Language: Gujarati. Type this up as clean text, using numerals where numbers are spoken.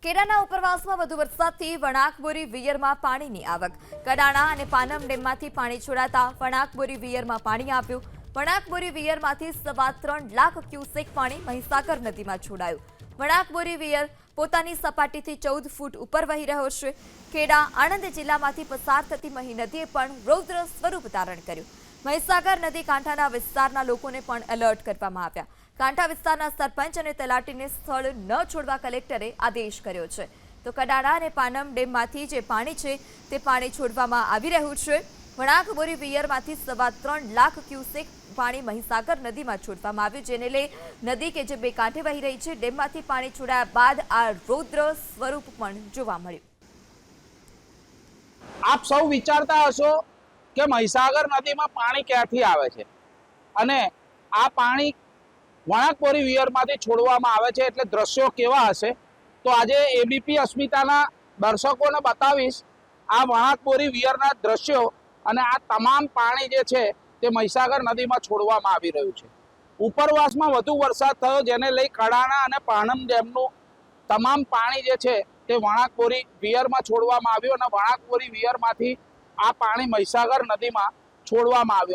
કેરાના ઉપરવાસમાં વધુ વરસાદથી વણાકબોરી વિયરમાં પાણીની આવક. કડાણા અને પાનમ ડેમમાંથી પાણી છોડાતા વણાકબોરી વિયરમાં પાણી આવ્યું. વણાકબોરી વિયરમાંથી 3.25 લાખ ક્યુસેક પાણી મહીસાગર નદીમાં છોડાયું. વણાકબોરી વિયર પોતાની સપાટીથી 14 ફૂટ ઉપર વહી રહ્યો છે. ખેડા આણંદ જિલ્લામાંથી પસાર થતી મહી નદીએ પણ રૌદ્ર સ્વરૂપ ધારણ કર્યું. મહીસાગર નદી કાંઠાના વિસ્તારના લોકોને પણ એલર્ટ કરવામાં આવ્યા. કાંઠા વિસ્તારના સરપંચ અને તલાટીને સ્થળ ન છોડવા કલેક્ટરે આદેશ કર્યો છે. તો કડાણા અને પાનમ ડેમમાંથી જે પાણી છે તે પાણી છોડવામાં આવી રહ્યું છે. વણાકબોરી વિયરમાંથી 3.25 લાખ ક્યુસેક પાણી મહીસાગર નદીમાં છોડવામાં આવ્યું, જેને લઈ નદી કે જે બે કાંઠે વહી રહી છે, ડેમમાંથી પાણી છોડાયા બાદ આ રૌદ્ર સ્વરૂપ પણ જોવા મળ્યું. આપ સૌ વિચારતા હશો કે મહીસાગર નદીમાં પાણી ક્યાંથી આવે છે અને આ પાણી વણાકબોરી વિયરમાંથી છોડવામાં આવે છે, એટલે દ્રશ્યો કેવા હશે. તો આજે એબીપી અસ્મિતાના દર્શકોને બતાવીશ આ વણાકબોરી વિયરના દ્રશ્યો અને આ તમામ પાણી જે છે તે મહીસાગર નદીમાં છોડવામાં આવી રહ્યું છે. ઉપરવાસમાં વધુ વરસાદ થયો, જેને લઈ કડાણા અને પાનમ ડેમનું તમામ પાણી જે છે તે વણાકબોરી વિયરમાં છોડવામાં આવ્યું અને વણાકબોરી વિયરમાંથી આ પાણી મહીસાગર નદીમાં છોડવામાં આવ્યું.